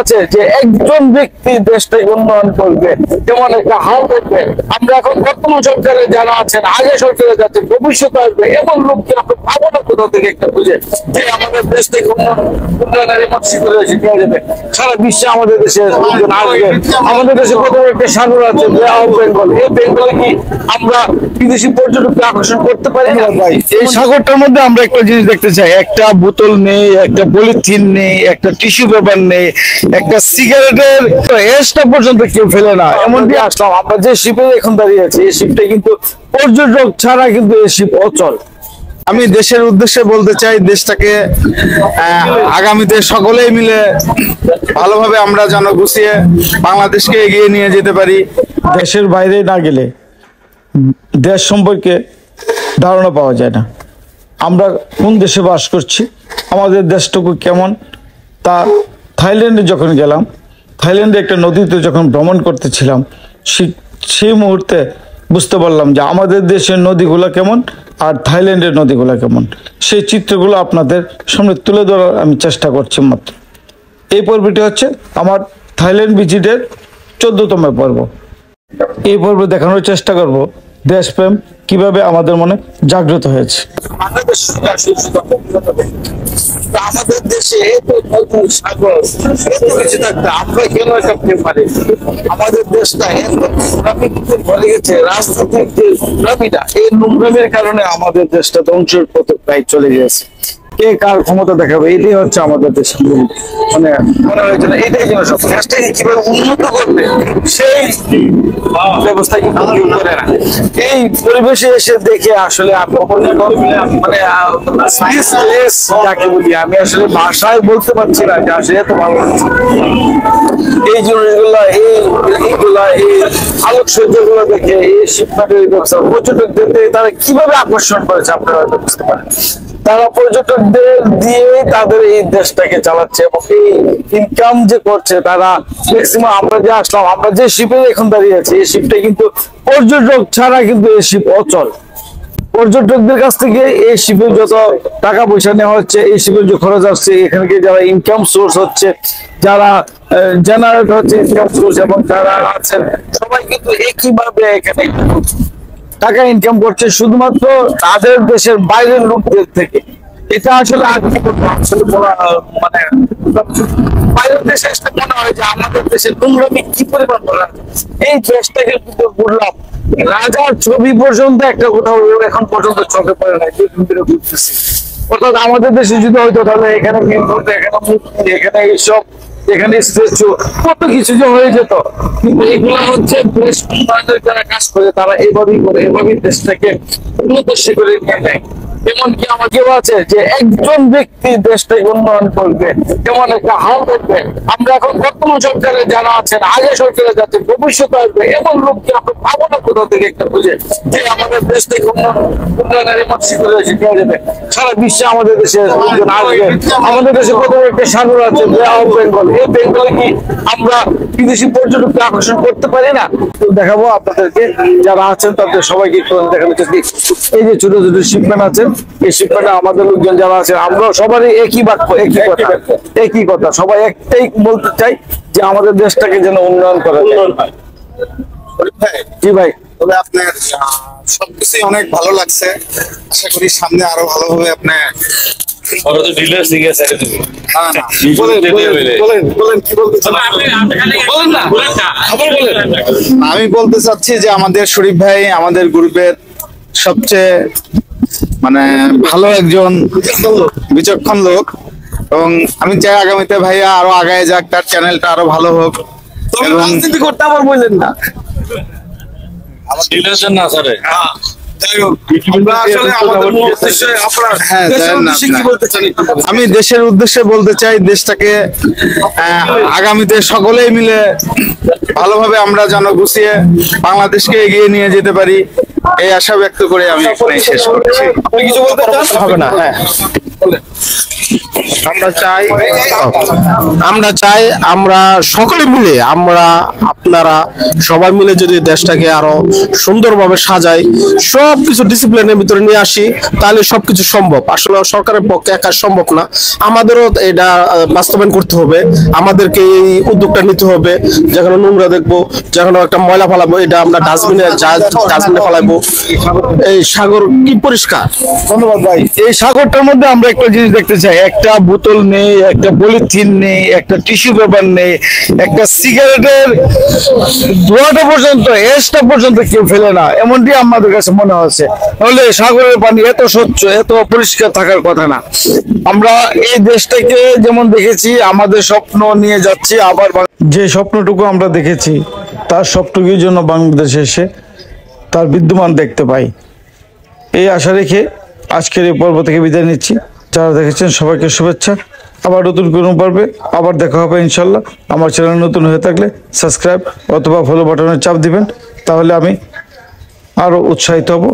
আছে যে একজন ব্যক্তি দেশটাকে উন্নয়ন করবে, যেমন একটা হাল দেখবে। আমরা এখন বর্তমান সরকারে যারা আছেন, আগে সরকারে যাচ্ছে, ভবিষ্যতে আসবে, এমন লোককে আমরা পাবো না কোথাও থেকে একটা খুঁজে যে আমাদের দেশটাকে উন্নয়নের যাবে। সারা বিশ্বে আমাদের দেশে আসবে। আমাদের দেশে প্রথম একটা সাগর আছে বে অফ বেঙ্গল। এই বেঙ্গলে কি আমরা বিদেশি পর্যটককে আকর্ষণ করতে পারি না ভাই? এই সাগরটার মধ্যে আমরা একটা জিনিস দেখতে চাই, একটা বোতল নেই, একটা পলিথিন নেই, একটা টিস্যু পেপার নেই, একটা সিগারেটের এসটা পর্যন্ত কেউ ফেলে না। এমনকি আসলাম আমরা যে শিপে এখন দাঁড়িয়ে আছি, এই শিপটা কিন্তু পর্যটক ছাড়া কিন্তু এই শিপ অচল। আমি দেশের উদ্দেশ্যে বলতে চাই, দেশটাকে আগামীতে সকলেই মিলে ভালোভাবে আমরা যেন গুছিয়ে বাংলাদেশকে এগিয়ে নিয়ে যেতে পারি। দেশের বাইরে না গেলে দেশ সম্পর্কে ধারণা পাওয়া যায় না। আমরা কোন দেশে বাস করছি, আমাদের দেশটুকু কেমন, তা থাইল্যান্ডে যখন গেলাম, থাইল্যান্ডে একটা নদীতে যখন ভ্রমণ করতেছিলাম, সেই মুহূর্তে বুঝতে পারলাম যে আমাদের দেশের নদীগুলো কেমন আর থাইল্যান্ডের নদীগুলো কেমন। সেই চিত্রগুলো আপনাদের সামনে তুলে ধরার আমি চেষ্টা করছি মাত্র। এই পর্বটি হচ্ছে আমার থাইল্যান্ড ভিজিটের 14তম পর্ব। এই পর্বে দেখানোর চেষ্টা করব দেশপ্রেম কিভাবে আমাদের মনে জাগ্রত হয়েছে। আমাদের দেশে আমরা কেন আমাদের দেশটা ভরে গেছে রাজনৈতিক যে নোংরামিটা, এই নোংরামের কারণে আমাদের দেশটা ধ্বংসের পথে প্রায় চলে গেছে। কে কার ক্ষমতা দেখাবে, এটাই হচ্ছে আমাদের দেশের মানে মনে হয়েছে না। এটাই যেন সব দেশটাকে কিভাবে উন্নত করবে সেই ব্যবস্থা কিন্তু করে না। এই পরিবেশে এসে দেখে আসলে মানে যাকে বলি, আমি আসলে ভাষায় বলতে পারছি না যে আসলে এত ভালো লাগছে এই জিনিসগুলা, এই আলোকসজ্জাগুলো দেখে, এই শিবনাথের ব্যবস্থা, পর্যটকদের তারা কিভাবে আকর্ষণ করেছে আপনারা হয়তো বুঝতে পারেন। তারা পর্যটকদের দিয়ে তাদের এই দেশটাকে চালাচ্ছে এবং এই ইনকাম যে করছে তারা ম্যাক্সিমাম। আমরা যে আসলাম, আমরা যে শিপে এখন দাঁড়িয়ে আছি, এই শিপটা কিন্তু পর্যটক ছাড়া কিন্তু এই শিপ অচল। পর্যটকদের কাছ থেকে এই শিপে যত টাকা পয়সা নেওয়া হচ্ছে, এই শিপের যে খরচ আসছে, এখানে যারা ইনকাম সোর্স হচ্ছে, যারা জেনারেট হচ্ছে ইনকাম সোর্স, এবং যারা আছেন সবাই কিন্তু একইভাবে এখানে টাকা ইনকাম করছে শুধুমাত্র তাদের দেশের বাইরের লোকদের থেকে। এটা আসলে মানে বাইরের দেশে মনে হয় যে আমাদের দেশের নোংরামি কি পরিমাণ বলা। এই দেশটাকে বললাম রাজার ছবি পর্যন্ত একটা কোথাও এখন পর্যন্ত চোখে পড়ে না। অর্থাৎ আমাদের দেশে যদি হয়তো তাহলে এখানে এখানে এইসব, এখানে স্ট্যাচু, কত কিছু যে হয়ে যেত। কিন্তু এগুলো হচ্ছে দেশ উন্নয়নের যারা কাজ করে, তারা এইভাবেই করে, এভাবেই দেশটাকে উন্নত করে নিয়ে নেয়। এমনকি আমার কেউ আছে যে একজন ব্যক্তি দেশটাকে উন্নয়ন করবে, যেমন একটা হাল দেখবে। আমরা এখন বর্তমান সরকারে যারা আছেন, আগে সরকারে যাচ্ছে, ভবিষ্যতে আসবে, এমন লোককে আমরা পাবো না কোথাও থেকে একটা খুঁজে যে আমাদের দেশটাকে উন্নয়নের যাবে। সারা বিশ্বে আমাদের দেশে আসবে। আমাদের দেশে প্রথম একটা সাগর আছে বে অফ বেঙ্গল। এই বেঙ্গলে কি আমরা বিদেশি পর্যটককে আকর্ষণ করতে পারি না? দেখাবো আপনাদেরকে, যারা আছেন তাদের সবাইকে দেখানো চাচ্ছি। এই যে ছোট ছোট শিপম্যান আছেন, এই শিপম্যানে আমাদের লোকজন যারা আছে, আমরা সবারই একই বাক্য, একই কথা, সবাই একটাই বলতে চাই যে আমাদের দেশটাকে যেন উন্নয়ন করা যায়। জি ভাই, তবে আপনার সবকিছু অনেক ভালো লাগছে। আশা করি সামনে আরো ভালোভাবে আপনি আমি বলতে চাচ্ছি যে আমাদের শরীফ ভাই আমাদের গ্রুপের সবচেয়ে মানে ভালো একজন বিচক্ষণ লোক, এবং আমি চাই আগামীতে ভাইয়া আরো আগায় যাক, তার চ্যানেলটা আরো ভালো হোক। রাজনীতি করতে আবার বললেন না, আমি দেশের উদ্দেশ্যে বলতে চাই, দেশটাকে আগামীতে সকলেই মিলে ভালোভাবে আমরা যেন গুছিয়ে বাংলাদেশকে এগিয়ে নিয়ে যেতে পারি, এই আশা ব্যক্ত করে আমি শেষ করছি। কিছু বলতে চান? হবে না, হ্যাঁ। আমরা চাই আমরা সকলে মিলে আপনারা সবাই মিলে যদি দেশটাকে আরো সুন্দরভাবে সাজাই, সবকিছু ডিসিপ্লিনের ভিতরে নিয়ে আসি, তাহলে সবকিছু সম্ভব। আসলে সরকারের পক্ষে একা সম্ভব না, আমাদেরও এটা বাস্তবায়ন করতে হবে। আমাদেরকে এই উদ্যোগটা নিতে হবে। যেখানে নোংরা দেখবো, যেখানে একটা ময়লা ফেলাবো, এটা আমরা ডাস্টবিনে ফেলাবো। এই সাগর কি পরিষ্কার। ধন্যবাদ ভাই। এই সাগরটার মধ্যে আমরা একটা জিনিস দেখতে চাই, একটা বোতল নেই, একটা পলিথিন নেই, একটা টিস্যু পেপার নেই, একটা সিগারেটের ধোঁয়াটা পর্যন্ত, এসটা পর্যন্ত কেউ ফেলে না, এমনটি আমাদের কাছে মনে হচ্ছে। তাহলে সাগরের পানি এত স্বচ্ছ, এত পরিষ্কার থাকার কথা না। আমরা এই দেশটাকে যেমন দেখেছি, আমাদের স্বপ্ন নিয়ে যাচ্ছি, আবার যে স্বপ্নটুকু আমরা দেখেছি তার সবটুকুর জন্য বাংলাদেশে এসে তার বিদ্যমান দেখতে পাই। এই আশা রেখে আজকের এই পর্ব থেকে বিদায় নিচ্ছি। যারা দেখেছেন সবাইকে শুভেচ্ছা। আবার নতুন কোনো পর্বে আবার দেখা হবে ইনশাল্লাহ। আমার চ্যানেল নতুন হয়ে থাকলে সাবস্ক্রাইব অথবা ফলো বাটনের চাপ দিবেন, তাহলে আমি আরো উৎসাহিত হব।